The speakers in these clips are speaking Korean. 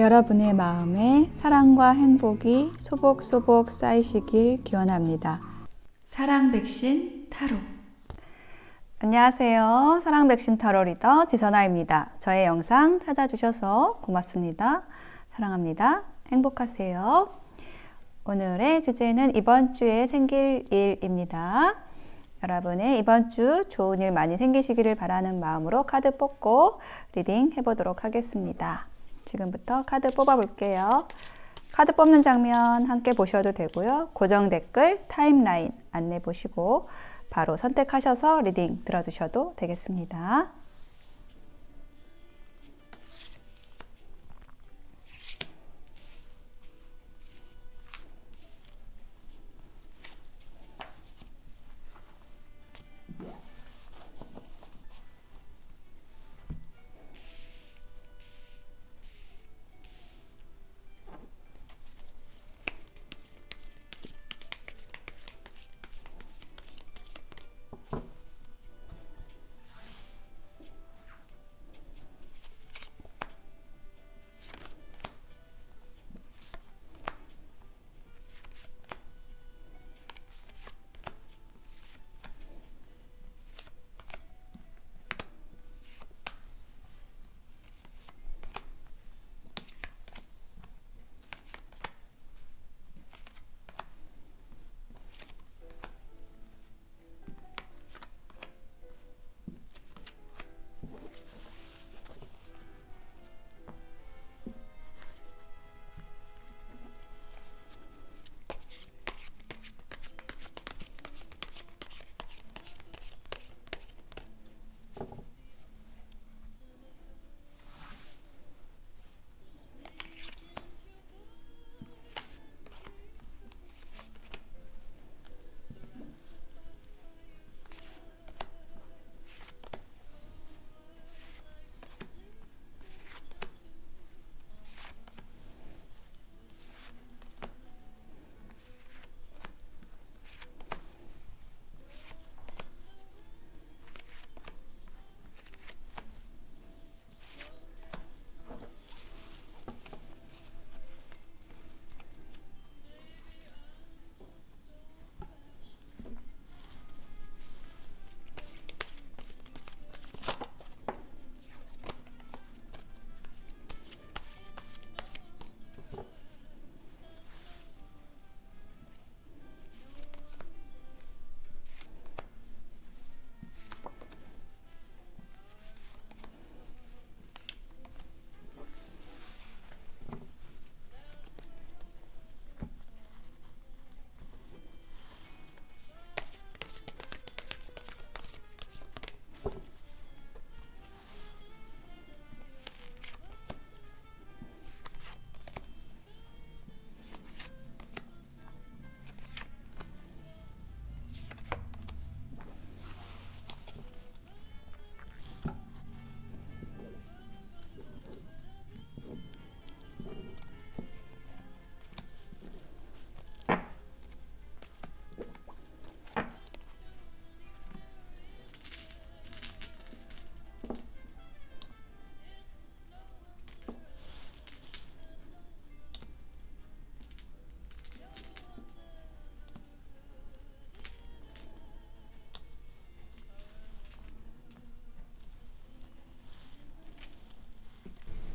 여러분의 마음에 사랑과 행복이 소복소복 쌓이시길 기원합니다. 사랑 백신 타로. 안녕하세요. 사랑 백신 타로 리더 지선아입니다. 저의 영상 찾아주셔서 고맙습니다. 사랑합니다. 행복하세요. 오늘의 주제는 이번 주에 생길 일입니다. 여러분의 이번 주 좋은 일 많이 생기시기를 바라는 마음으로 카드 뽑고 리딩 해보도록 하겠습니다. 지금부터 카드 뽑아볼게요. 카드 뽑는 장면 함께 보셔도 되고요. 고정 댓글, 타임라인 안내 보시고 바로 선택하셔서 리딩 들어주셔도 되겠습니다.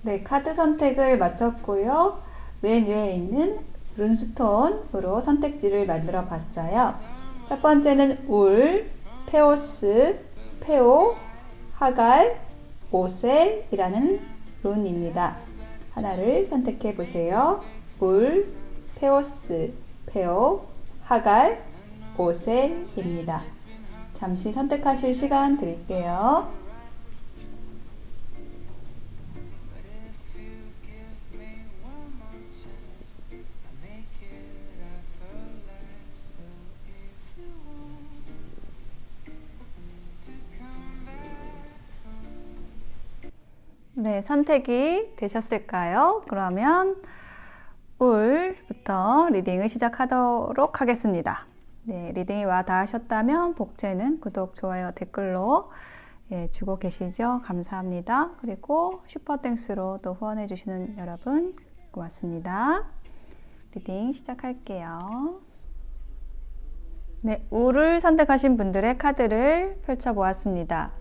네, 카드 선택을 마쳤고요. 맨 위에 있는 룬스톤으로 선택지를 만들어 봤어요. 첫 번째는 울, 페오스, 페오, 하갈, 오셀이라는 룬입니다. 하나를 선택해 보세요. 울, 페오스, 페오, 하갈, 오셀입니다. 잠시 선택하실 시간 드릴게요. 네, 선택이 되셨을까요? 그러면 울부터 리딩을 시작하도록 하겠습니다. 네, 리딩이 와 닿으셨다면 복제는 구독, 좋아요, 댓글로 예, 주고 계시죠? 감사합니다. 그리고 슈퍼땡스로 또 후원해 주시는 여러분 고맙습니다. 리딩 시작할게요. 네, 우를 선택하신 분들의 카드를 펼쳐보았습니다.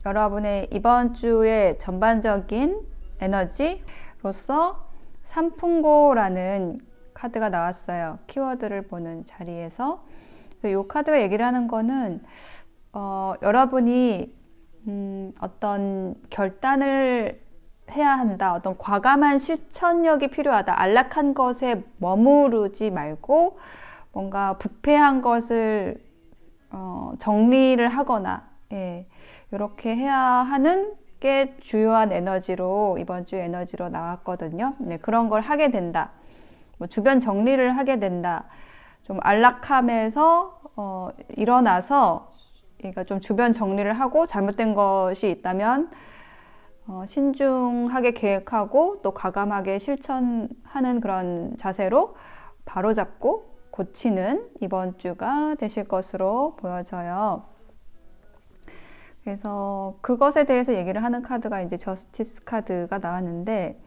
여러분의 이번 주의 전반적인 에너지로서 삼풍고라는 카드가 나왔어요. 키워드를 보는 자리에서. 이 카드가 얘기를 하는 거는 여러분이 어떤 결단을 해야 한다. 어떤 과감한 실천력이 필요하다. 안락한 것에 머무르지 말고 뭔가 부패한 것을 정리를 하거나 이렇게 해야 하는 게 주요한 에너지로 이번 주 에너지로 나왔거든요. 네, 그런 걸 하게 된다. 뭐 주변 정리를 하게 된다. 좀 안락함에서 일어나서 그러니까 좀 주변 정리를 하고 잘못된 것이 있다면 신중하게 계획하고 또 과감하게 실천하는 그런 자세로 바로잡고 고치는 이번 주가 되실 것으로 보여져요. 그래서 그것에 대해서 얘기를 하는 카드가 이제 저스티스 카드가 나왔는데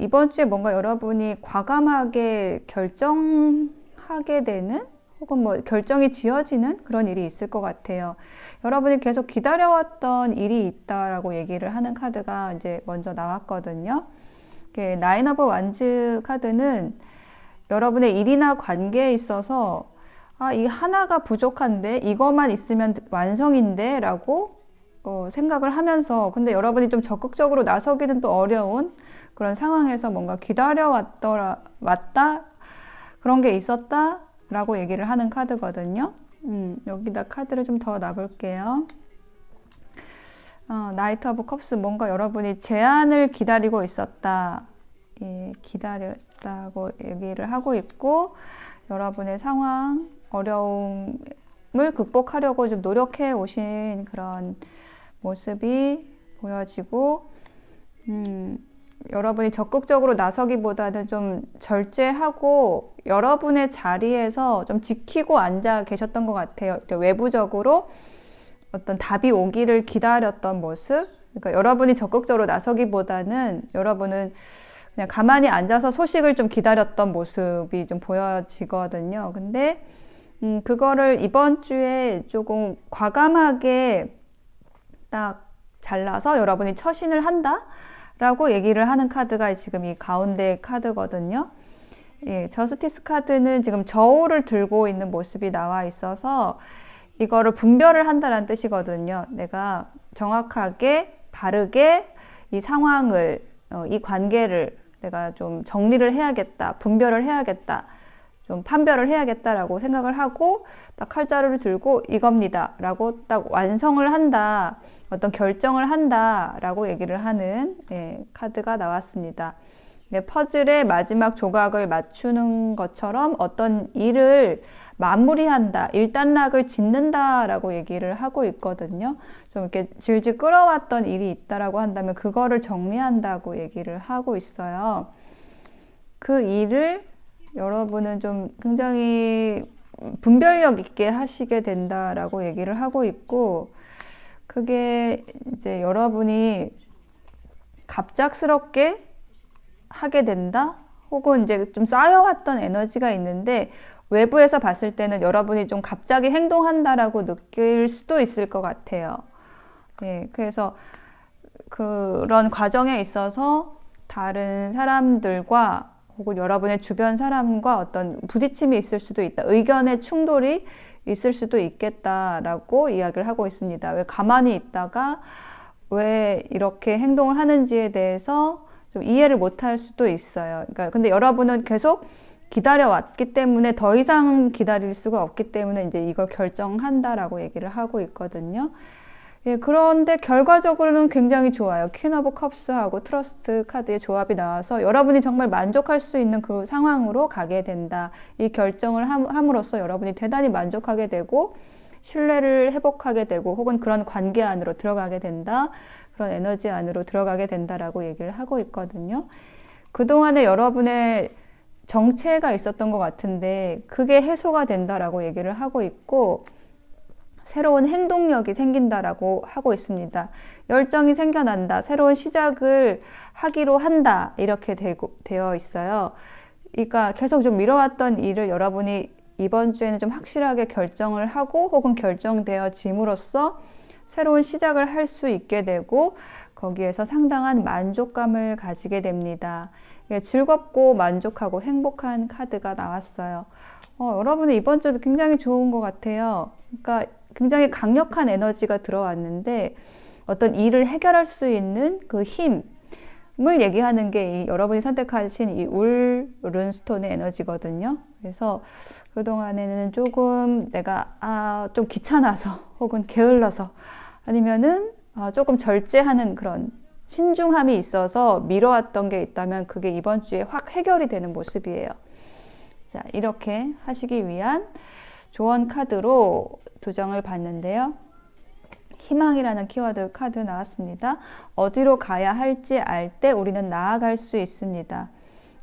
이번 주에 뭔가 여러분이 과감하게 결정하게 되는 혹은 뭐 결정이 지어지는 그런 일이 있을 것 같아요. 여러분이 계속 기다려왔던 일이 있다라고 얘기를 하는 카드가 이제 먼저 나왔거든요. 나인 오브 완즈 카드는 여러분의 일이나 관계에 있어서 이 하나가 부족한데 이것만 있으면 완성인데 라고 생각을 하면서 근데 여러분이 좀 적극적으로 나서기는 또 어려운 그런 상황에서 뭔가 왔다 그런 게 있었다 라고 얘기를 하는 카드거든요. 여기다 카드를 좀 더 놔볼게요. 나이트 오브 컵스 뭔가 여러분이 제안을 기다리고 있었다. 기다렸다고 얘기를 하고 있고 여러분의 상황, 어려움을 극복하려고 좀 노력해 오신 그런 모습이 보여지고 여러분이 적극적으로 나서기보다는 좀 절제하고 여러분의 자리에서 좀 지키고 앉아 계셨던 것 같아요. 외부적으로 어떤 답이 오기를 기다렸던 모습. 그러니까 여러분이 적극적으로 나서기보다는 여러분은 그냥 가만히 앉아서 소식을 좀 기다렸던 모습이 좀 보여지거든요. 근데 그거를 이번 주에 조금 과감하게 딱 잘라서 여러분이 처신을 한다 라고 얘기를 하는 카드가 지금 이 가운데 카드거든요. 저스티스 카드는 지금 저울을 들고 있는 모습이 나와 있어서 이거를 분별을 한다는 뜻이거든요. 내가 정확하게 바르게 이 상황을 이 관계를 내가 좀 정리를 해야겠다, 분별을 해야겠다, 좀 판별을 해야겠다라고 생각을 하고 딱 칼자루를 들고 이겁니다 라고 딱 완성을 한다, 어떤 결정을 한다 라고 얘기를 하는 카드가 나왔습니다. 퍼즐의 마지막 조각을 맞추는 것처럼 어떤 일을 마무리한다, 일단락을 짓는다 라고 얘기를 하고 있거든요. 좀 이렇게 질질 끌어왔던 일이 있다라고 한다면 그거를 정리한다고 얘기를 하고 있어요. 그 일을 여러분은 좀 굉장히 분별력 있게 하시게 된다라고 얘기를 하고 있고 그게 이제 여러분이 갑작스럽게 하게 된다? 혹은 이제 좀 쌓여왔던 에너지가 있는데 외부에서 봤을 때는 여러분이 좀 갑자기 행동한다라고 느낄 수도 있을 것 같아요. 그래서 그런 과정에 있어서 다른 사람들과 혹은 여러분의 주변 사람과 어떤 부딪힘이 있을 수도 있다. 의견의 충돌이 있을 수도 있겠다라고 이야기를 하고 있습니다. 왜 가만히 있다가 왜 이렇게 행동을 하는지에 대해서 좀 이해를 못할 수도 있어요. 그러니까 근데 여러분은 계속 기다려왔기 때문에 더 이상 기다릴 수가 없기 때문에 이제 이걸 결정한다라고 얘기를 하고 있거든요. 그런데 결과적으로는 굉장히 좋아요. 퀸 오브 컵스하고 트러스트 카드의 조합이 나와서 여러분이 정말 만족할 수 있는 그 상황으로 가게 된다. 이 결정을 함으로써 여러분이 대단히 만족하게 되고 신뢰를 회복하게 되고 혹은 그런 관계 안으로 들어가게 된다. 그런 에너지 안으로 들어가게 된다라고 얘기를 하고 있거든요. 그동안에 여러분의 정체가 있었던 것 같은데 그게 해소가 된다라고 얘기를 하고 있고 새로운 행동력이 생긴다라고 하고 있습니다. 열정이 생겨난다, 새로운 시작을 하기로 한다, 이렇게 되어 있어요. 그러니까 계속 좀 미뤄왔던 일을 여러분이 이번 주에는 좀 확실하게 결정을 하고 혹은 결정되어짐으로써 새로운 시작을 할 수 있게 되고 거기에서 상당한 만족감을 가지게 됩니다. 즐겁고 만족하고 행복한 카드가 나왔어요. 여러분의 이번 주도 굉장히 좋은 것 같아요. 그러니까 굉장히 강력한 에너지가 들어왔는데 어떤 일을 해결할 수 있는 그 힘을 얘기하는 게 여러분이 선택하신 이 울 룬스톤의 에너지거든요. 그래서 그동안에는 조금 내가 좀 귀찮아서 혹은 게을러서 아니면은 조금 절제하는 그런 신중함이 있어서 미뤄왔던 게 있다면 그게 이번 주에 확 해결이 되는 모습이에요. 자, 이렇게 하시기 위한 조언 카드로 두 장을 봤는데요. 희망이라는 키워드 카드 나왔습니다. 어디로 가야 할지 알 때 우리는 나아갈 수 있습니다.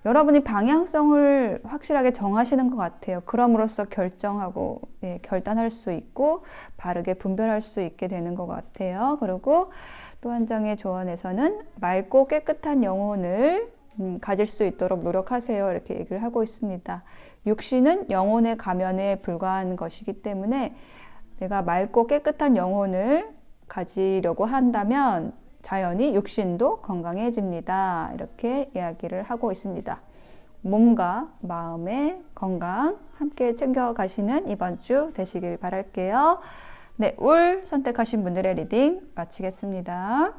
여러분이 방향성을 확실하게 정하시는 것 같아요. 그럼으로써 결정하고 결단할 수 있고 바르게 분별할 수 있게 되는 것 같아요. 그리고 또 한 장의 조언에서는 맑고 깨끗한 영혼을 가질 수 있도록 노력하세요, 이렇게 얘기를 하고 있습니다. 육신은 영혼의 가면에 불과한 것이기 때문에 내가 맑고 깨끗한 영혼을 가지려고 한다면 자연히 육신도 건강해집니다. 이렇게 이야기를 하고 있습니다. 몸과 마음의 건강 함께 챙겨가시는 이번 주 되시길 바랄게요. 네, 울 선택하신 분들의 리딩 마치겠습니다.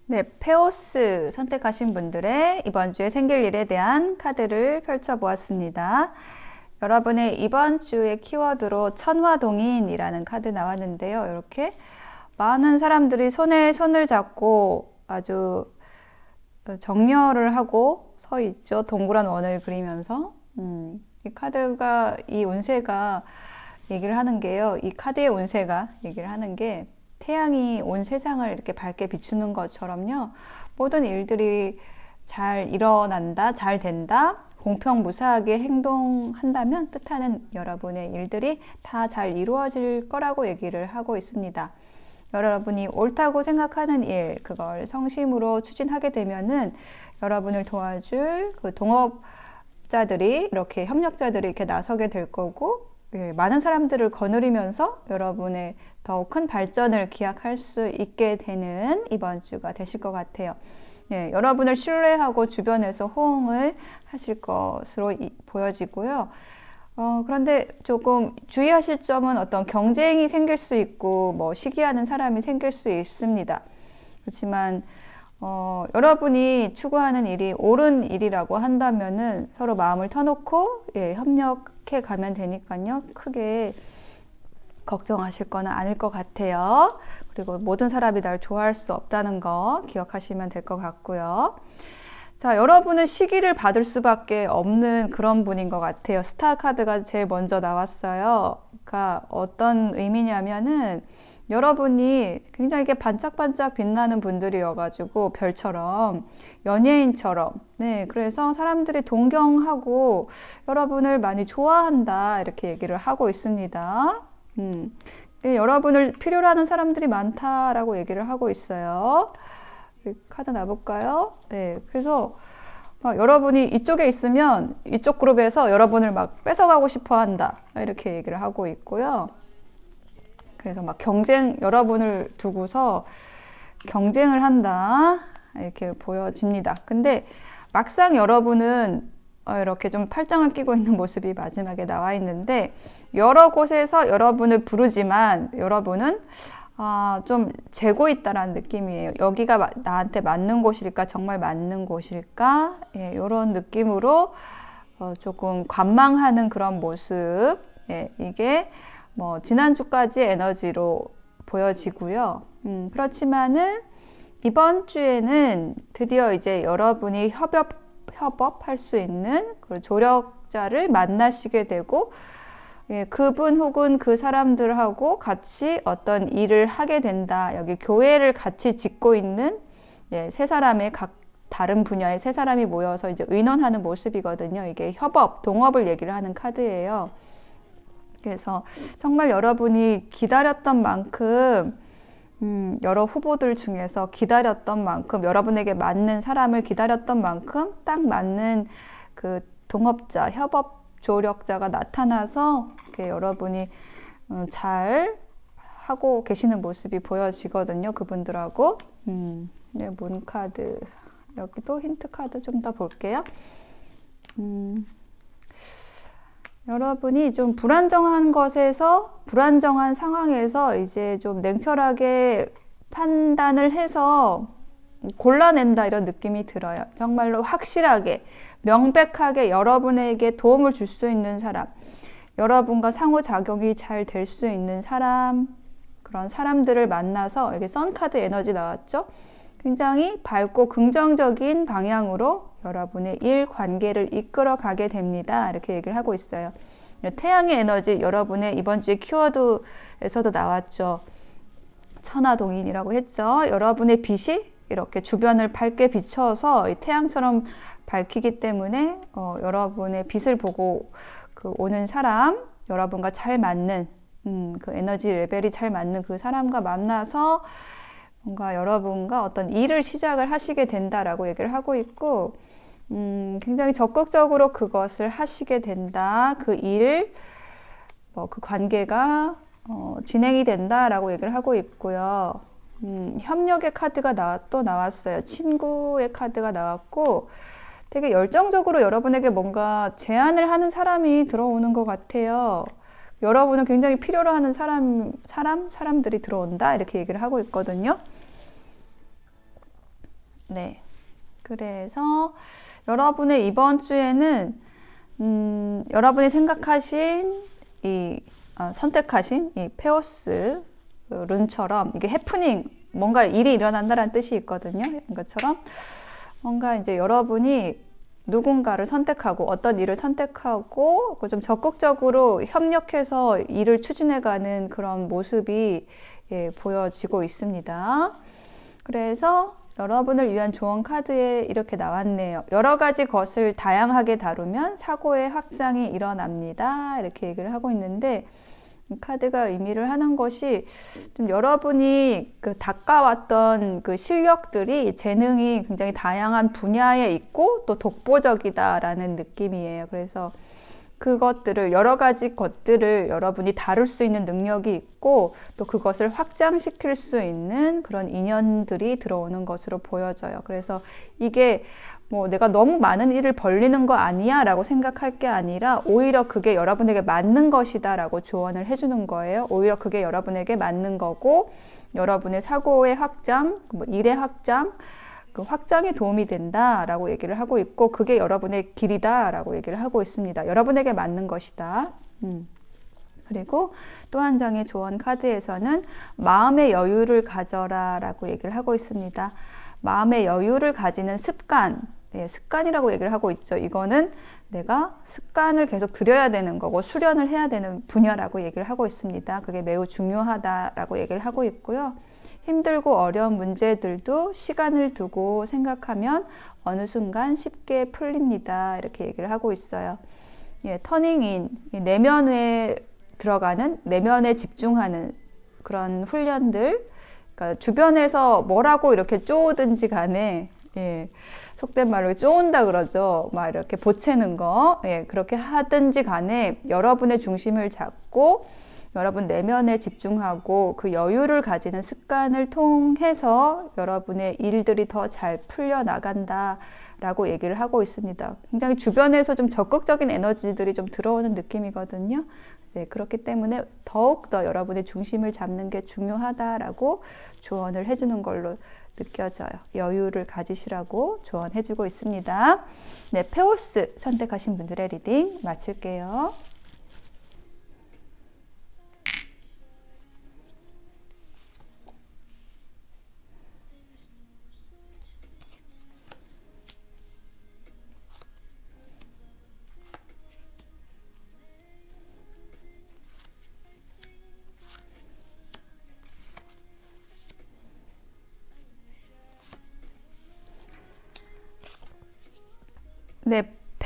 네, 페오스 선택하신 분들의 이번 주에 생길 일에 대한 카드를 펼쳐보았습니다. 여러분의 이번 주의 키워드로 천화동인이라는 카드 나왔는데요. 이렇게 많은 사람들이 손에 손을 잡고 아주 정렬을 하고 서 있죠. 동그란 원을 그리면서. 이 카드가, 이 운세가 얘기를 하는 게요. 이 카드의 운세가 얘기를 하는 게 태양이 온 세상을 이렇게 밝게 비추는 것처럼요. 모든 일들이 잘 일어난다, 잘 된다, 공평무사하게 행동한다면 뜻하는 여러분의 일들이 다 잘 이루어질 거라고 얘기를 하고 있습니다. 여러분이 옳다고 생각하는 일, 그걸 성심으로 추진하게 되면은 여러분을 도와줄 그 동업자들이 이렇게 협력자들이 이렇게 나서게 될 거고, 많은 사람들을 거느리면서 여러분의 더욱 큰 발전을 기약할 수 있게 되는 이번 주가 되실 것 같아요. 여러분을 신뢰하고 주변에서 호응을 하실 것으로 보여지고요. 그런데 조금 주의하실 점은 어떤 경쟁이 생길 수 있고 시기하는 사람이 생길 수 있습니다. 그렇지만 여러분이 추구하는 일이 옳은 일이라고 한다면은 서로 마음을 터놓고 협력해 가면 되니까요. 크게 걱정하실 거는 아닐 것 같아요. 그리고 모든 사람이 날 좋아할 수 없다는 거 기억하시면 될 것 같고요. 자, 여러분은 시기를 받을 수밖에 없는 그런 분인 것 같아요. 스타 카드가 제일 먼저 나왔어요. 그러니까 어떤 의미냐면은 여러분이 굉장히 이렇게 반짝반짝 빛나는 분들이어가지고 별처럼 연예인처럼 그래서 사람들이 동경하고 여러분을 많이 좋아한다 이렇게 얘기를 하고 있습니다. 여러분을 필요로 하는 사람들이 많다라고 얘기를 하고 있어요. 카드 놔볼까요? 그래서 여러분이 이쪽에 있으면 이쪽 그룹에서 여러분을 막 뺏어가고 싶어 한다 이렇게 얘기를 하고 있고요. 그래서 여러분을 두고서 경쟁을 한다 이렇게 보여집니다. 근데 막상 여러분은 이렇게 좀 팔짱을 끼고 있는 모습이 마지막에 나와 있는데 여러 곳에서 여러분을 부르지만 여러분은 좀 재고 있다라는 느낌이에요. 여기가 나한테 맞는 곳일까? 정말 맞는 곳일까? 이런 느낌으로 조금 관망하는 그런 모습. 이게 지난주까지 에너지로 보여지고요. 그렇지만은 이번 주에는 드디어 이제 여러분이 협업할 수 있는 그 조력자를 만나시게 되고, 예, 그분 혹은 그 사람들하고 같이 어떤 일을 하게 된다. 여기 교회를 같이 짓고 있는 예, 세 사람의 각 다른 분야의 세 사람이 모여서 이제 의논하는 모습이거든요. 이게 협업, 동업을 얘기를 하는 카드예요. 그래서 정말 여러분이 기다렸던 만큼 여러 후보들 중에서 기다렸던 만큼 여러분에게 맞는 사람을 기다렸던 만큼 딱 맞는 그 동업자, 협업 조력자가 나타나서 이렇게 여러분이 잘 하고 계시는 모습이 보여지거든요. 그분들하고. 네, 문 카드. 여기도 힌트 카드 좀 더 볼게요. 여러분이 좀 불안정한 것에서, 불안정한 상황에서 이제 좀 냉철하게 판단을 해서 골라낸다 이런 느낌이 들어요. 정말로 확실하게, 명백하게 여러분에게 도움을 줄 수 있는 사람, 여러분과 상호작용이 잘 될 수 있는 사람, 그런 사람들을 만나서, 이렇게 선카드 에너지 나왔죠? 굉장히 밝고 긍정적인 방향으로 여러분의 일 관계를 이끌어 가게 됩니다. 이렇게 얘기를 하고 있어요. 태양의 에너지, 여러분의 이번 주에 키워드에서도 나왔죠. 천하동인이라고 했죠. 여러분의 빛이 이렇게 주변을 밝게 비춰서 태양처럼 밝히기 때문에 여러분의 빛을 보고 그 오는 사람, 여러분과 잘 맞는 그 에너지 레벨이 잘 맞는 그 사람과 만나서 뭔가 여러분과 어떤 일을 시작을 하시게 된다라고 얘기를 하고 있고, 굉장히 적극적으로 그것을 하시게 된다. 그 일, 그 관계가 진행이 된다라고 얘기를 하고 있고요. 협력의 카드가 또 나왔어요. 친구의 카드가 나왔고, 되게 열정적으로 여러분에게 뭔가 제안을 하는 사람이 들어오는 것 같아요. 여러분은 굉장히 필요로 하는 사람들이 들어온다. 이렇게 얘기를 하고 있거든요. 네. 그래서 여러분의 이번 주에는, 여러분이 생각하신 선택하신 이 페오스 룬처럼 이게 해프닝, 뭔가 일이 일어난다는 뜻이 있거든요. 이것처럼 뭔가 이제 여러분이 누군가를 선택하고 어떤 일을 선택하고 좀 적극적으로 협력해서 일을 추진해가는 그런 모습이 보여지고 있습니다. 그래서 여러분을 위한 조언 카드에 이렇게 나왔네요. 여러 가지 것을 다양하게 다루면 사고의 확장이 일어납니다. 이렇게 얘기를 하고 있는데, 이 카드가 의미를 하는 것이 좀 여러분이 그 닦아왔던 그 실력들이, 재능이 굉장히 다양한 분야에 있고 또 독보적이다라는 느낌이에요. 그래서 그것들을, 여러 가지 것들을 여러분이 다룰 수 있는 능력이 있고 또 그것을 확장시킬 수 있는 그런 인연들이 들어오는 것으로 보여져요. 그래서 이게 뭐 내가 너무 많은 일을 벌리는 거 아니야 라고 생각할 게 아니라 오히려 그게 여러분에게 맞는 것이다 라고 조언을 해주는 거예요. 오히려 그게 여러분에게 맞는 거고 여러분의 사고의 확장, 일의 확장, 그 확장에 도움이 된다라고 얘기를 하고 있고, 그게 여러분의 길이다라고 얘기를 하고 있습니다. 여러분에게 맞는 것이다. 그리고 또 한 장의 조언 카드에서는 마음의 여유를 가져라라고 얘기를 하고 있습니다. 마음의 여유를 가지는 습관, 습관이라고 얘기를 하고 있죠. 이거는 내가 습관을 계속 들여야 되는 거고 수련을 해야 되는 분야라고 얘기를 하고 있습니다. 그게 매우 중요하다라고 얘기를 하고 있고요. 힘들고 어려운 문제들도 시간을 두고 생각하면 어느 순간 쉽게 풀립니다. 이렇게 얘기를 하고 있어요. 터닝인, 내면에 들어가는, 내면에 집중하는 그런 훈련들, 그러니까 주변에서 뭐라고 이렇게 쪼든지 간에, 속된 말로 쪼은다 그러죠. 막 이렇게 보채는 거, 그렇게 하든지 간에 여러분의 중심을 잡고 여러분 내면에 집중하고 그 여유를 가지는 습관을 통해서 여러분의 일들이 더 잘 풀려나간다 라고 얘기를 하고 있습니다. 굉장히 주변에서 좀 적극적인 에너지들이 좀 들어오는 느낌이거든요. 그렇기 때문에 더욱더 여러분의 중심을 잡는 게 중요하다라고 조언을 해주는 걸로 느껴져요. 여유를 가지시라고 조언해주고 있습니다. 네, 페오스 선택하신 분들의 리딩 마칠게요.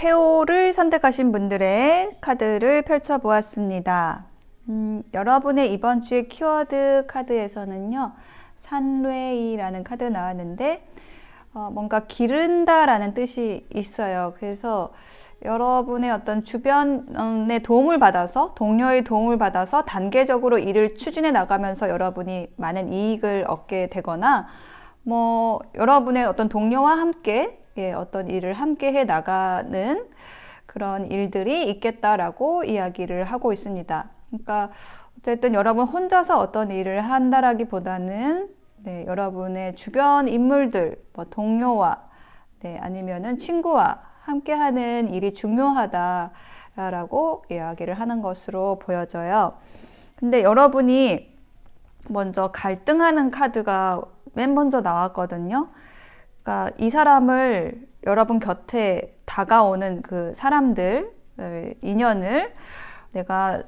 태오를 선택하신 분들의 카드를 펼쳐보았습니다. 여러분의 이번 주의 키워드 카드에서는요, 산뢰이라는 카드가 나왔는데, 뭔가 기른다라는 뜻이 있어요. 그래서 여러분의 어떤 주변의 도움을 받아서, 동료의 도움을 받아서 단계적으로 일을 추진해 나가면서 여러분이 많은 이익을 얻게 되거나, 여러분의 어떤 동료와 함께 어떤 일을 함께 해 나가는 그런 일들이 있겠다라고 이야기를 하고 있습니다. 그러니까 어쨌든 여러분 혼자서 어떤 일을 한다라기보다는 여러분의 주변 인물들, 동료와 아니면은 친구와 함께 하는 일이 중요하다라고 이야기를 하는 것으로 보여져요. 근데 여러분이 먼저 갈등하는 카드가 맨 먼저 나왔거든요. 그러니까 이 사람을 여러분 곁에 다가오는 그 사람들, 인연을 내가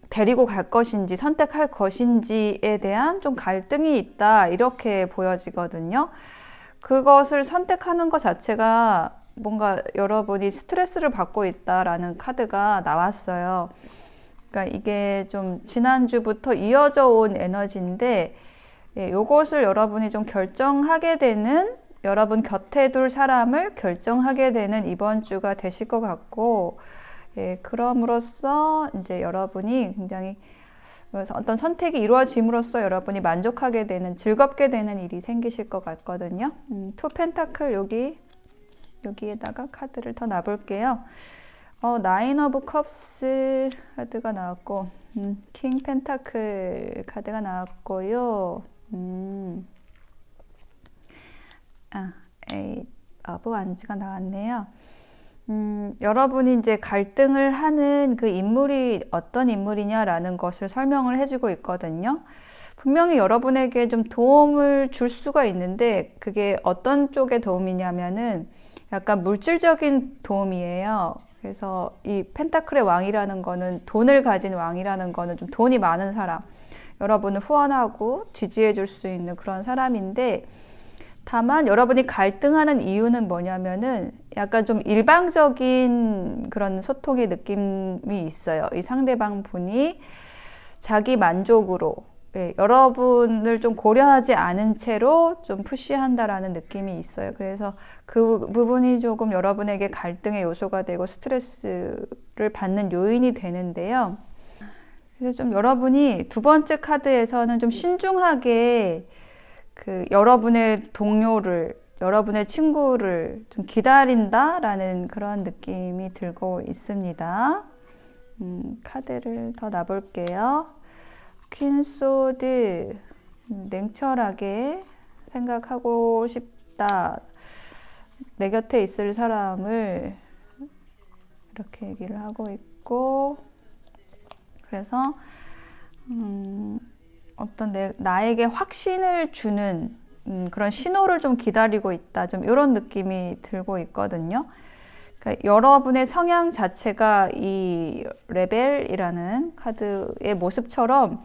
데리고 갈 것인지 선택할 것인지에 대한 좀 갈등이 있다, 이렇게 보여지거든요. 그것을 선택하는 것 자체가 뭔가 여러분이 스트레스를 받고 있다라는 카드가 나왔어요. 그러니까 이게 좀 지난주부터 이어져 온 에너지인데, 이것을 여러분이 좀 결정하게 되는, 여러분 곁에 둘 사람을 결정하게 되는 이번 주가 되실 것 같고, 그럼으로써 이제 여러분이 굉장히 어떤 선택이 이루어짐으로써 여러분이 만족하게 되는, 즐겁게 되는 일이 생기실 것 같거든요. 투 펜타클 여기에다가 카드를 더 놔볼게요. 나인 오브 컵스 카드가 나왔고, 킹 펜타클 카드가 나왔고요. 에잇 오브 완즈가 나왔네요. 여러분이 이제 갈등을 하는 그 인물이 어떤 인물이냐라는 것을 설명을 해주고 있거든요. 분명히 여러분에게 좀 도움을 줄 수가 있는데, 그게 어떤 쪽의 도움이냐면은 약간 물질적인 도움이에요. 그래서 이 펜타클의 왕이라는 거는, 돈을 가진 왕이라는 거는 좀 돈이 많은 사람, 여러분을 후원하고 지지해 줄 수 있는 그런 사람인데, 다만 여러분이 갈등하는 이유는 뭐냐면은 약간 좀 일방적인 그런 소통의 느낌이 있어요. 이 상대방 분이 자기 만족으로, 여러분을 좀 고려하지 않은 채로 좀 푸시한다라는 느낌이 있어요. 그래서 그 부분이 조금 여러분에게 갈등의 요소가 되고 스트레스를 받는 요인이 되는데요. 그래서 좀 여러분이 두 번째 카드에서는 좀 신중하게 여러분의 동료를, 여러분의 친구를 좀 기다린다라는 그런 느낌이 들고 있습니다. 카드를 더 놔볼게요. 퀸 소드, 냉철하게 생각하고 싶다. 내 곁에 있을 사람을 이렇게 얘기를 하고 있고, 그래서 어떤 나에게 확신을 주는 그런 신호를 좀 기다리고 있다, 좀 이런 느낌이 들고 있거든요. 그러니까 여러분의 성향 자체가 이 레벨이라는 카드의 모습처럼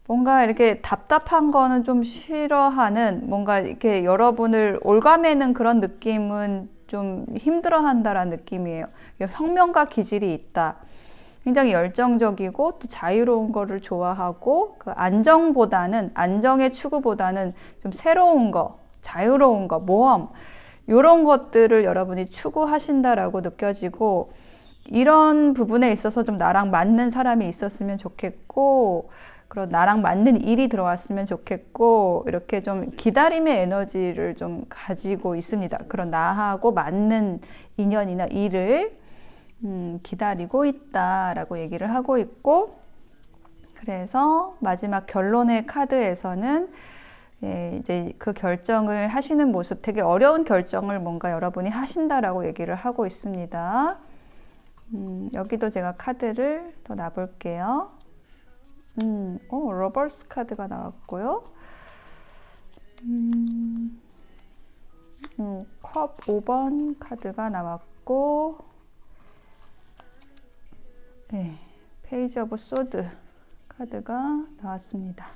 뭔가 이렇게 답답한 거는 좀 싫어하는, 뭔가 이렇게 여러분을 올가매는 그런 느낌은 좀 힘들어한다라는 느낌이에요. 혁명가 기질이 있다. 굉장히 열정적이고 또 자유로운 거를 좋아하고, 그 안정의 추구보다는 좀 새로운 거, 자유로운 거, 모험, 이런 것들을 여러분이 추구하신다라고 느껴지고, 이런 부분에 있어서 좀 나랑 맞는 사람이 있었으면 좋겠고, 그런 나랑 맞는 일이 들어왔으면 좋겠고, 이렇게 좀 기다림의 에너지를 좀 가지고 있습니다. 그런 나하고 맞는 인연이나 일을 기다리고 있다라고 얘기를 하고 있고, 그래서 마지막 결론의 카드에서는 이제 그 결정을 하시는 모습, 되게 어려운 결정을 뭔가 여러분이 하신다라고 얘기를 하고 있습니다. 여기도 제가 카드를 더 놔볼게요. 러버스 카드가 나왔고요. 컵 5번 카드가 나왔고, 페이지 오브 소드 카드가 나왔습니다.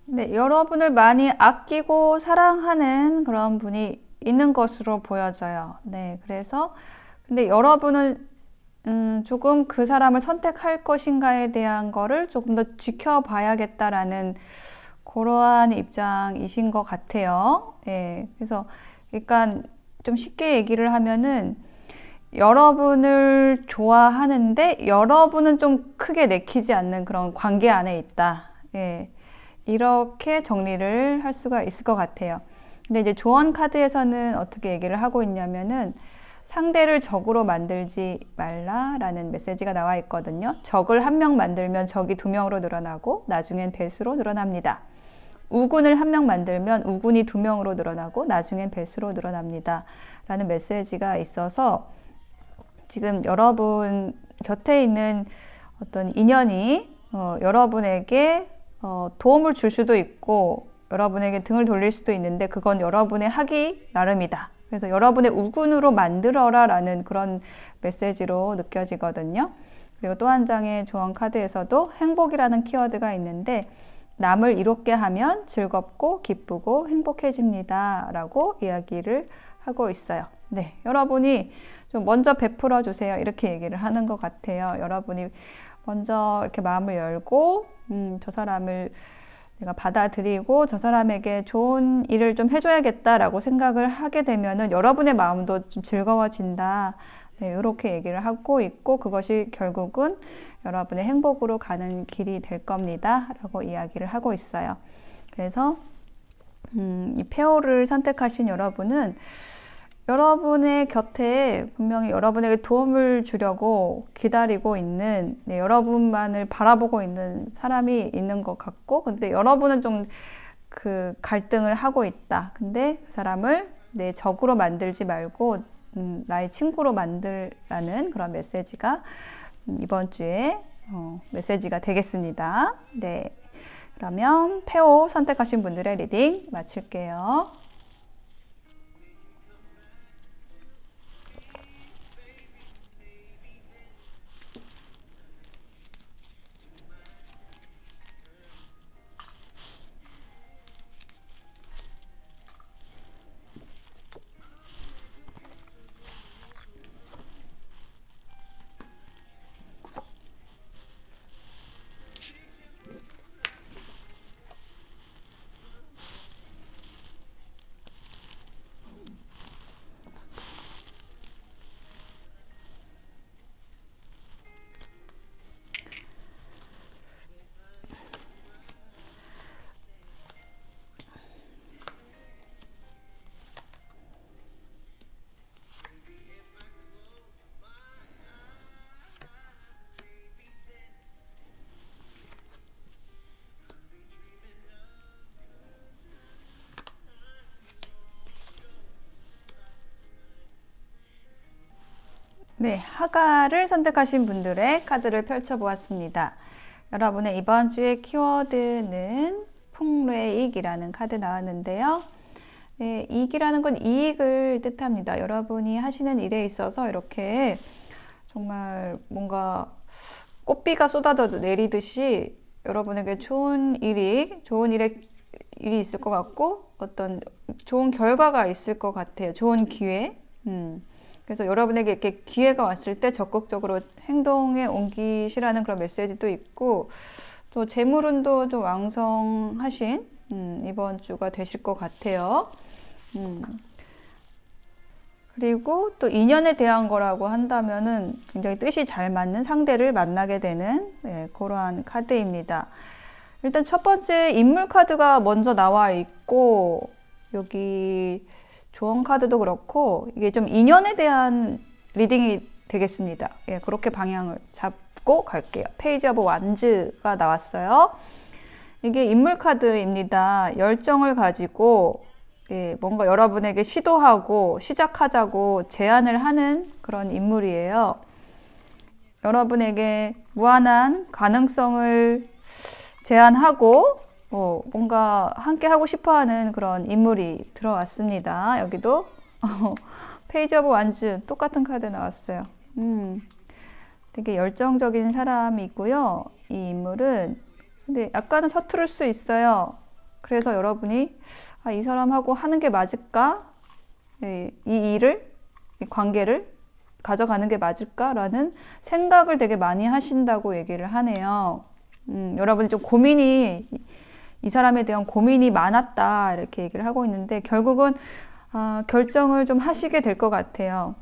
네, 여러분을 많이 아끼고 사랑하는 그런 분이 있는 것으로 보여져요. 네, 그래서 근데 여러분은 조금 그 사람을 선택할 것인가에 대한 거를 조금 더 지켜봐야겠다라는 그러한 입장이신 것 같아요. 예, 그래서 약간 좀 쉽게 얘기를 하면은 여러분을 좋아하는데 여러분은 좀 크게 내키지 않는 그런 관계 안에 있다. 예, 이렇게 정리를 할 수가 있을 것 같아요. 근데 이제 조언 카드에서는 어떻게 얘기를 하고 있냐면은 상대를 적으로 만들지 말라라는 메시지가 나와 있거든요. 적을 한 명 만들면 적이 2명으로 늘어나고 나중엔 배수로 늘어납니다. 우군을 한 명 만들면 우군이 2명으로 늘어나고 나중엔 배수로 늘어납니다. 라는 메시지가 있어서 지금 여러분 곁에 있는 어떤 인연이 여러분에게 도움을 줄 수도 있고 여러분에게 등을 돌릴 수도 있는데 그건 여러분의 하기 나름이다. 그래서 여러분의 우군으로 만들어라 라는 그런 메시지로 느껴지거든요. 그리고 또 한 장의 조언 카드에서도 행복이라는 키워드가 있는데 남을 이롭게 하면 즐겁고 기쁘고 행복해집니다 라고 이야기를 하고 있어요. 네, 여러분이 좀 먼저 베풀어 주세요 이렇게 얘기를 하는 것 같아요. 여러분이 먼저 이렇게 마음을 열고 저 사람을 내가 받아들이고 저 사람에게 좋은 일을 좀 해줘야겠다라고 생각을 하게 되면은 여러분의 마음도 좀 즐거워진다. 네, 이렇게 얘기를 하고 있고 그것이 결국은 여러분의 행복으로 가는 길이 될 겁니다. 라고 이야기를 하고 있어요. 그래서 이 페어를 선택하신 여러분은 여러분의 곁에 분명히 여러분에게 도움을 주려고 기다리고 있는 여러분만을 바라보고 있는 사람이 있는 것 같고 근데 여러분은 좀 그 갈등을 하고 있다. 근데 그 사람을 내 적으로 만들지 말고 나의 친구로 만들라는 그런 메시지가 이번 주에 메시지가 되겠습니다. 네, 그러면 페어 선택하신 분들의 리딩 마칠게요. 네, 하가를 선택하신 분들의 카드를 펼쳐보았습니다. 여러분의 이번 주의 키워드는 풍뢰익이라는 카드 나왔는데요. 네, 이익이라는 건 이익을 뜻합니다. 여러분이 하시는 일에 있어서 이렇게 정말 뭔가 꽃비가 쏟아져 내리듯이 여러분에게 좋은 일이 있을 것 같고 어떤 좋은 결과가 있을 것 같아요. 좋은 기회. 그래서 여러분에게 이렇게 기회가 왔을 때 적극적으로 행동에 옮기시라는 그런 메시지도 있고 또 재물운도 좀 왕성하신 이번 주가 되실 것 같아요. 그리고 또 인연에 대한 거라고 한다면은 굉장히 뜻이 잘 맞는 상대를 만나게 되는 그러한 카드입니다. 일단 첫 번째 인물 카드가 먼저 나와 있고 여기 조언 카드도 그렇고 이게 좀 인연에 대한 리딩이 되겠습니다. 예, 그렇게 방향을 잡고 갈게요. 페이지 오브 완즈가 나왔어요. 이게 인물 카드입니다. 열정을 가지고 뭔가 여러분에게 시도하고 시작하자고 제안을 하는 그런 인물이에요. 여러분에게 무한한 가능성을 제안하고 뭔가 함께 하고 싶어하는 그런 인물이 들어왔습니다. 여기도 페이지 오브 완즈 똑같은 카드 나왔어요. 되게 열정적인 사람이고요. 이 인물은 근데 약간은 서투를 수 있어요. 그래서 여러분이 이 사람하고 하는 게 맞을까? 이 관계를 가져가는 게 맞을까라는 생각을 되게 많이 하신다고 얘기를 하네요. 여러분이 좀 이 사람에 대한 고민이 많았다 이렇게 얘기를 하고 있는데 결국은 결정을 좀 하시게 될 것 같아요.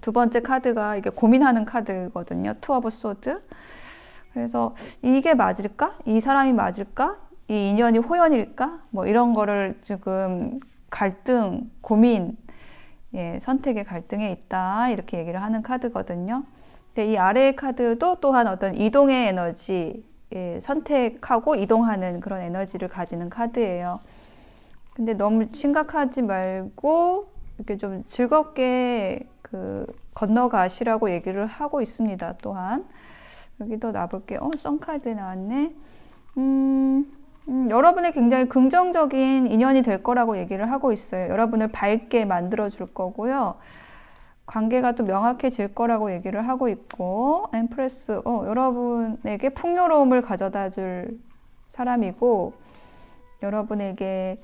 두 번째 카드가 이게 고민하는 카드거든요. 투 오브 소드. 그래서 이게 맞을까? 이 사람이 맞을까? 이 인연이 호연일까? 뭐 이런 거를 지금 갈등, 고민, 선택의 갈등에 있다 이렇게 얘기를 하는 카드거든요. 근데 이 아래의 카드도 또한 어떤 이동의 에너지, 선택하고 이동하는 그런 에너지를 가지는 카드예요. 근데 너무 심각하지 말고 이렇게 좀 즐겁게 건너가시라고 얘기를 하고 있습니다. 또한 여기도 놔볼게요. 썬카드 나왔네. 여러분의 굉장히 긍정적인 인연이 될 거라고 얘기를 하고 있어요. 여러분을 밝게 만들어 줄 거고요. 관계가 또 명확해질 거라고 얘기를 하고 있고, 엠프레스, 여러분에게 풍요로움을 가져다 줄 사람이고, 여러분에게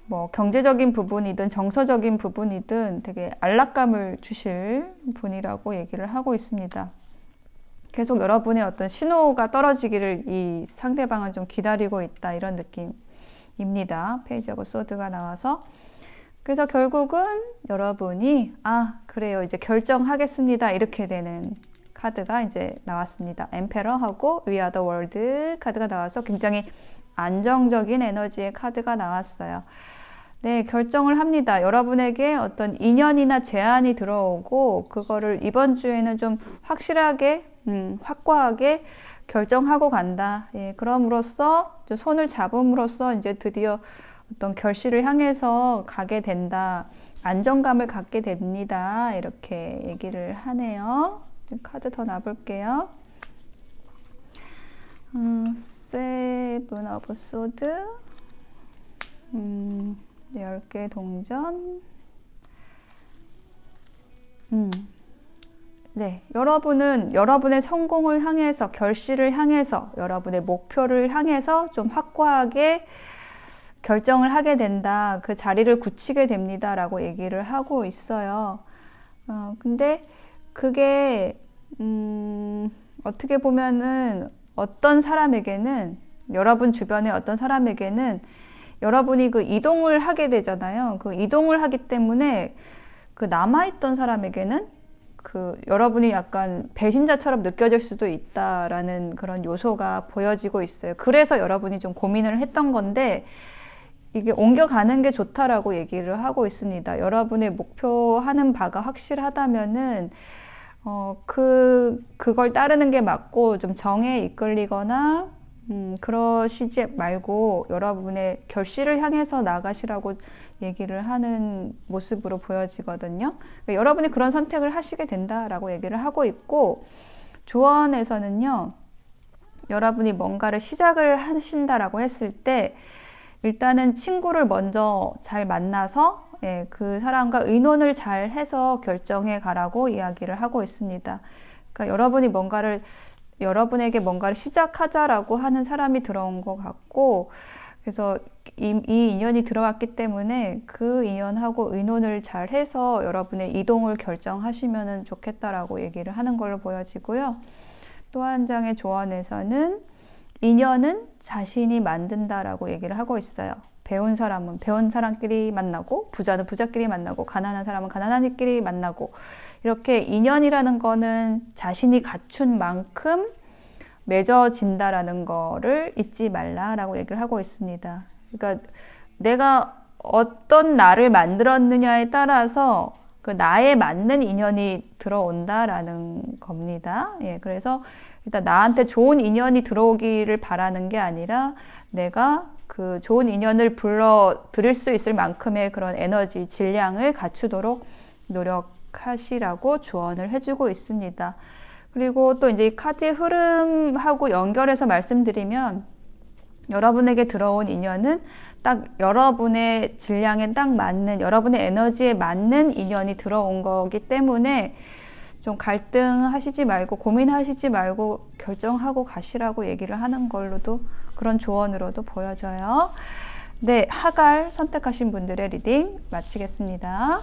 뭐 경제적인 부분이든 정서적인 부분이든 되게 안락감을 주실 분이라고 얘기를 하고 있습니다. 계속 여러분의 어떤 신호가 떨어지기를 이 상대방은 좀 기다리고 있다 이런 느낌입니다. 페이지 오브 소드가 나와서 그래서 결국은 여러분이 그래요 이제 결정하겠습니다 이렇게 되는 카드가 이제 나왔습니다. 엠페러하고 We Are The World 카드가 나와서 굉장히 안정적인 에너지의 카드가 나왔어요. 네, 결정을 합니다. 여러분에게 어떤 인연이나 제안이 들어오고 그거를 이번 주에는 좀 확실하게 확고하게 결정하고 간다. 그럼으로써 손을 잡음으로써 이제 드디어 어떤 결실을 향해서 가게 된다. 안정감을 갖게 됩니다. 이렇게 얘기를 하네요. 카드 더 놔볼게요. 세븐 오브 소드 10개 동전 네, 여러분은 여러분의 성공을 향해서 결실을 향해서 여러분의 목표를 향해서 좀 확고하게 결정을 하게 된다. 그 자리를 굳히게 됩니다. 라고 얘기를 하고 있어요. 근데 그게 어떻게 보면은 어떤 사람에게는 여러분 주변의 어떤 사람에게는 여러분이 그 이동을 하게 되잖아요. 그 이동을 하기 때문에 그 남아있던 사람에게는 여러분이 약간 배신자처럼 느껴질 수도 있다라는 그런 요소가 보여지고 있어요. 그래서 여러분이 좀 고민을 했던 건데 이게 옮겨가는 게 좋다라고 얘기를 하고 있습니다. 여러분의 목표하는 바가 확실하다면은 그걸 따르는 게 맞고 좀 정에 이끌리거나 그러시지 말고 여러분의 결실을 향해서 나가시라고 얘기를 하는 모습으로 보여지거든요. 그러니까 여러분이 그런 선택을 하시게 된다라고 얘기를 하고 있고 조언에서는요. 여러분이 뭔가를 시작을 하신다라고 했을 때 일단은 친구를 먼저 잘 만나서 그 사람과 의논을 잘 해서 결정해 가라고 이야기를 하고 있습니다. 그러니까 여러분에게 뭔가를 시작하자라고 하는 사람이 들어온 것 같고 그래서 이 인연이 들어왔기 때문에 그 인연하고 의논을 잘 해서 여러분의 이동을 결정하시면 좋겠다라고 얘기를 하는 걸로 보여지고요. 또 한 장의 조언에서는 인연은 자신이 만든다라고 얘기를 하고 있어요. 배운 사람은 배운 사람끼리 만나고 부자는 부자끼리 만나고 가난한 사람은 가난한 이끼리 만나고 이렇게 인연이라는 거는 자신이 갖춘 만큼 맺어진다라는 거를 잊지 말라라고 얘기를 하고 있습니다. 그러니까 내가 어떤 나를 만들었느냐에 따라서 그 나에 맞는 인연이 들어온다라는 겁니다. 그래서 일단 나한테 좋은 인연이 들어오기를 바라는 게 아니라 내가 그 좋은 인연을 불러들일 수 있을 만큼의 그런 에너지, 질량을 갖추도록 노력하시라고 조언을 해주고 있습니다. 그리고 또 이제 이 카드의 흐름하고 연결해서 말씀드리면 여러분에게 들어온 인연은 딱 여러분의 질량에 딱 맞는 여러분의 에너지에 맞는 인연이 들어온 거기 때문에 좀 갈등하시지 말고 고민하시지 말고 결정하고 가시라고 얘기를 하는 걸로도 그런 조언으로도 보여져요. 네, 하갈 선택하신 분들의 리딩 마치겠습니다.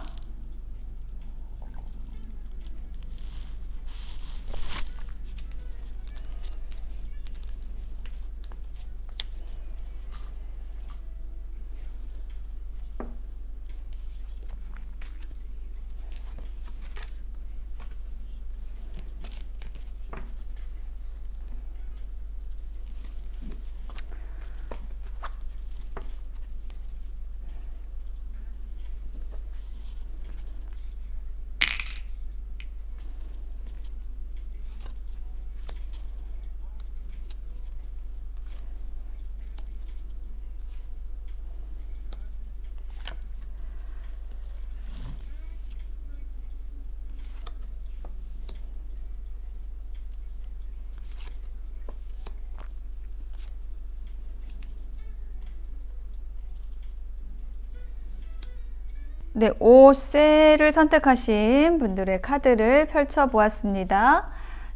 네, 5세를 선택하신 분들의 카드를 펼쳐보았습니다.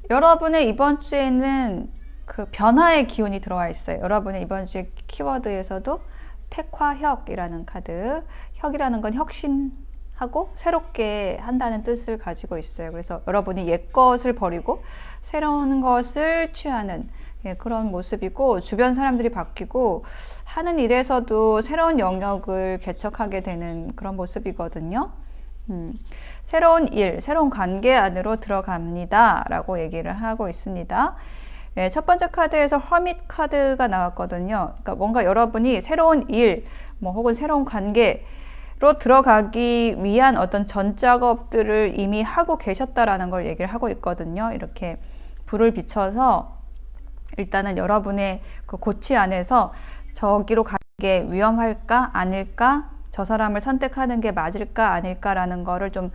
여러분의 이번 주에는 그 변화의 기운이 들어와 있어요. 여러분의 이번 주의 키워드에서도 택화혁이라는 카드. 혁이라는 건 혁신하고 새롭게 한다는 뜻을 가지고 있어요. 그래서 여러분이 옛 것을 버리고 새로운 것을 취하는 그런 모습이고, 주변 사람들이 바뀌고 하는 일에서도 새로운 영역을 개척하게 되는 그런 모습이거든요. 새로운 일, 새로운 관계 안으로 들어갑니다 라고 얘기를 하고 있습니다. 첫 번째 카드에서 허밋 카드가 나왔거든요. 그러니까 뭔가 여러분이 새로운 일, 혹은 새로운 관계로 들어가기 위한 어떤 전작업들을 이미 하고 계셨다라는 걸 얘기를 하고 있거든요. 이렇게 불을 비춰서 일단은 여러분의 그 고치 안에서 저기로 가는 게 위험할까 아닐까, 저 사람을 선택하는 게 맞을까 아닐까라는 거를 좀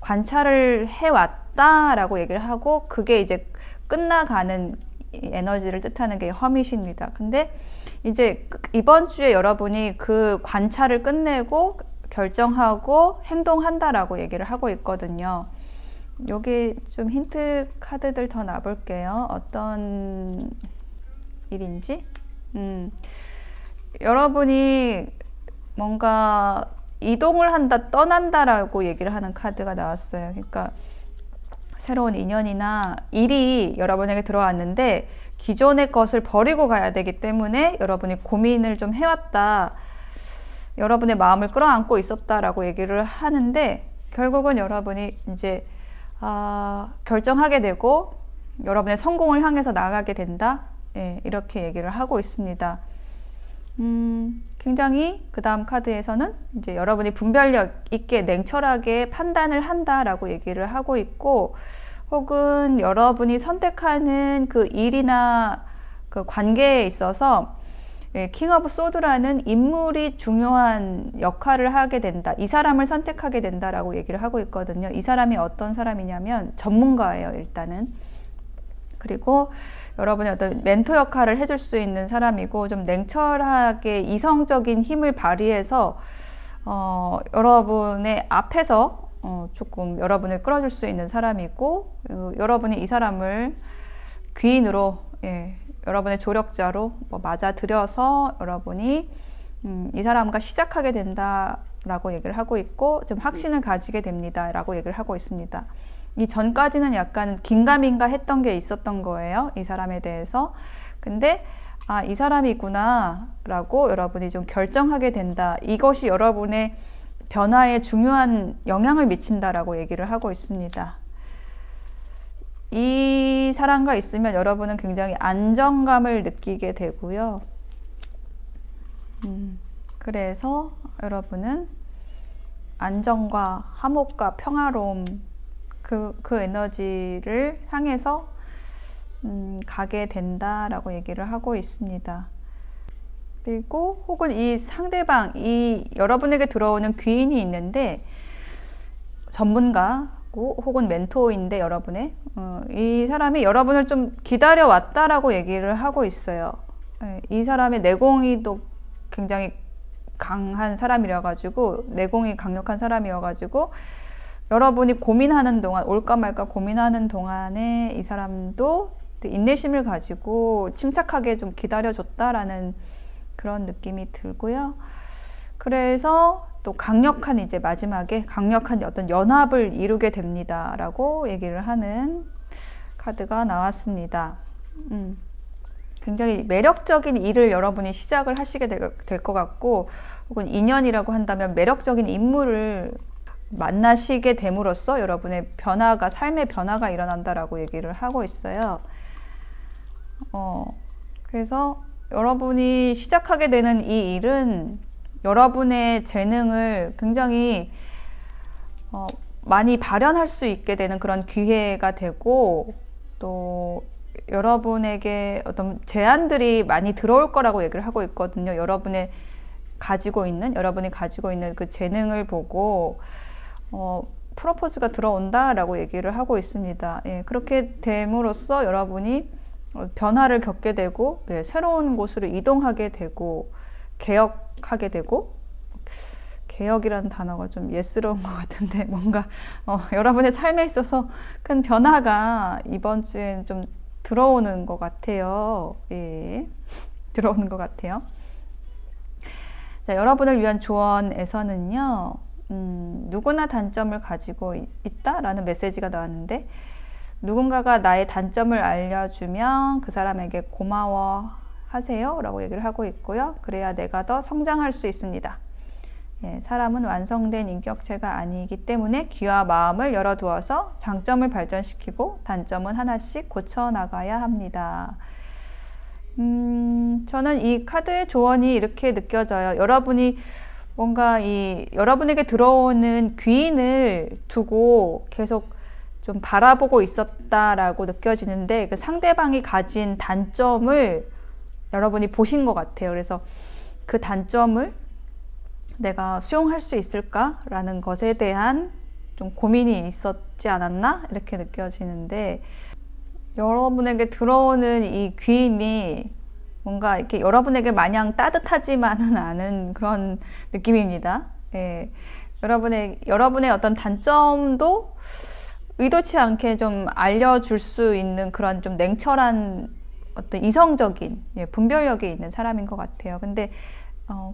관찰을 해왔다라고 얘기를 하고, 그게 이제 끝나가는 에너지를 뜻하는 게 허밋입니다. 근데 이제 이번 주에 여러분이 그 관찰을 끝내고 결정하고 행동한다라고 얘기를 하고 있거든요. 여기 좀 힌트 카드들 더 놔볼게요. 어떤 일인지. 여러분이 뭔가 이동을 한다, 떠난다라고 얘기를 하는 카드가 나왔어요. 그러니까 새로운 인연이나 일이 여러분에게 들어왔는데 기존의 것을 버리고 가야 되기 때문에 여러분이 고민을 좀 해왔다, 여러분의 마음을 끌어안고 있었다라고 얘기를 하는데, 결국은 여러분이 이제 결정하게 되고 여러분의 성공을 향해서 나아가게 된다, 이렇게 얘기를 하고 있습니다. 굉장히 그 다음 카드에서는 이제 여러분이 분별력 있게 냉철하게 판단을 한다라고 얘기를 하고 있고, 혹은 여러분이 선택하는 그 일이나 그 관계에 있어서 킹 오브 소드라는 인물이 중요한 역할을 하게 된다, 이 사람을 선택하게 된다라고 얘기를 하고 있거든요. 이 사람이 어떤 사람이냐면 전문가예요, 일단은. 그리고 여러분의 어떤 멘토 역할을 해줄 수 있는 사람이고, 좀 냉철하게 이성적인 힘을 발휘해서 여러분의 앞에서 조금 여러분을 끌어줄 수 있는 사람이고, 여러분이 이 사람을 귀인으로, 여러분의 조력자로 맞아들여서 여러분이 이 사람과 시작하게 된다라고 얘기를 하고 있고, 좀 확신을 가지게 됩니다 라고 얘기를 하고 있습니다. 이 전까지는 약간 긴가민가 했던 게 있었던 거예요, 이 사람에 대해서. 근데 이 사람이구나 라고 여러분이 좀 결정하게 된다, 이것이 여러분의 변화에 중요한 영향을 미친다라고 얘기를 하고 있습니다. 이 사람과 있으면 여러분은 굉장히 안정감을 느끼게 되고요. 그래서 여러분은 안정과 화목과 평화로움, 그 에너지를 향해서 가게 된다라고 얘기를 하고 있습니다. 그리고 혹은 이 상대방, 이 여러분에게 들어오는 귀인이 있는데 전문가고 혹은 멘토인데, 여러분의 이 사람이 여러분을 좀 기다려 왔다라고 얘기를 하고 있어요. 이 사람의 내공이 또 굉장히 강한 사람이라 가지고, 내공이 강력한 사람이어 가지고 여러분이 고민하는 동안, 올까 말까 고민하는 동안에 이 사람도 인내심을 가지고 침착하게 좀 기다려줬다라는 그런 느낌이 들고요. 그래서 또 강력한, 이제 마지막에 강력한 어떤 연합을 이루게 됩니다 라고 얘기를 하는 카드가 나왔습니다. 굉장히 매력적인 일을 여러분이 시작을 하시게 될 것 같고, 혹은 인연이라고 한다면 매력적인 인물을 만나시게 됨으로써 여러분의 변화가, 삶의 변화가 일어난다라고 얘기를 하고 있어요. 그래서 여러분이 시작하게 되는 이 일은 여러분의 재능을 굉장히 많이 발현할 수 있게 되는 그런 기회가 되고, 또 여러분에게 어떤 제안들이 많이 들어올 거라고 얘기를 하고 있거든요. 여러분이 가지고 있는 그 재능을 보고 프로포즈가 들어온다라고 얘기를 하고 있습니다. 그렇게 됨으로써 여러분이 변화를 겪게 되고, 새로운 곳으로 이동하게 되고, 개혁하게 되고, 개혁이라는 단어가 좀 예스러운 것 같은데 뭔가 여러분의 삶에 있어서 큰 변화가 이번 주엔 좀 들어오는 것 같아요. 예, 들어오는 것 같아요. 자, 여러분을 위한 조언에서는요, 누구나 단점을 가지고 있다라는 메시지가 나왔는데, 누군가가 나의 단점을 알려주면 그 사람에게 고마워하세요 라고 얘기를 하고 있고요. 그래야 내가 더 성장할 수 있습니다. 예, 사람은 완성된 인격체가 아니기 때문에 귀와 마음을 열어두어서 장점을 발전시키고 단점은 하나씩 고쳐나가야 합니다. 저는 이 카드의 조언이 이렇게 느껴져요. 여러분이 뭔가 여러분에게 들어오는 귀인을 두고 계속 좀 바라보고 있었다라고 느껴지는데 그 상대방이 가진 단점을 여러분이 보신 것 같아요. 그래서 그 단점을 내가 수용할 수 있을까라는 것에 대한 좀 고민이 있었지 않았나? 이렇게 느껴지는데 여러분에게 들어오는 이 귀인이 뭔가 이렇게 여러분에게 마냥 따뜻하지만은 않은 그런 느낌입니다. 예. 여러분의 어떤 단점도 의도치 않게 좀 알려줄 수 있는 그런 좀 냉철한 어떤 이성적인 분별력이 있는 사람인 것 같아요. 근데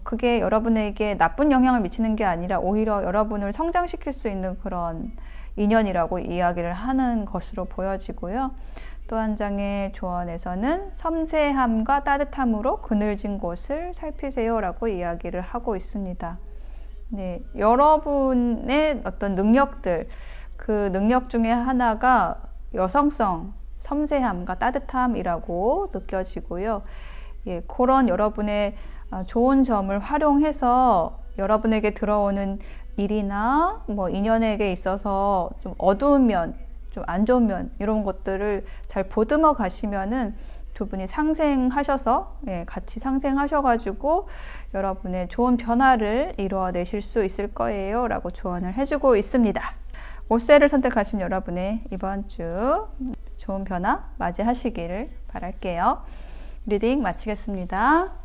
그게 여러분에게 나쁜 영향을 미치는 게 아니라 오히려 여러분을 성장시킬 수 있는 그런 인연이라고 이야기를 하는 것으로 보여지고요. 또 한 장의 조언에서는 섬세함과 따뜻함으로 그늘진 곳을 살피세요 라고 이야기를 하고 있습니다. 네, 여러분의 어떤 능력들, 그 능력 중에 하나가 여성성, 섬세함과 따뜻함이라고 느껴지고요. 예, 그런 여러분의 좋은 점을 활용해서 여러분에게 들어오는 일이나 뭐 인연에게 있어서 좀 어두운 면, 좀 안 좋은 면 이런 것들을 잘 보듬어 가시면은 두 분이 상생하셔서 같이 상생하셔가지고 여러분의 좋은 변화를 이루어내실 수 있을 거예요 라고 조언을 해주고 있습니다. 옷세를 선택하신 여러분의 이번 주 좋은 변화 맞이하시기를 바랄게요. 리딩 마치겠습니다.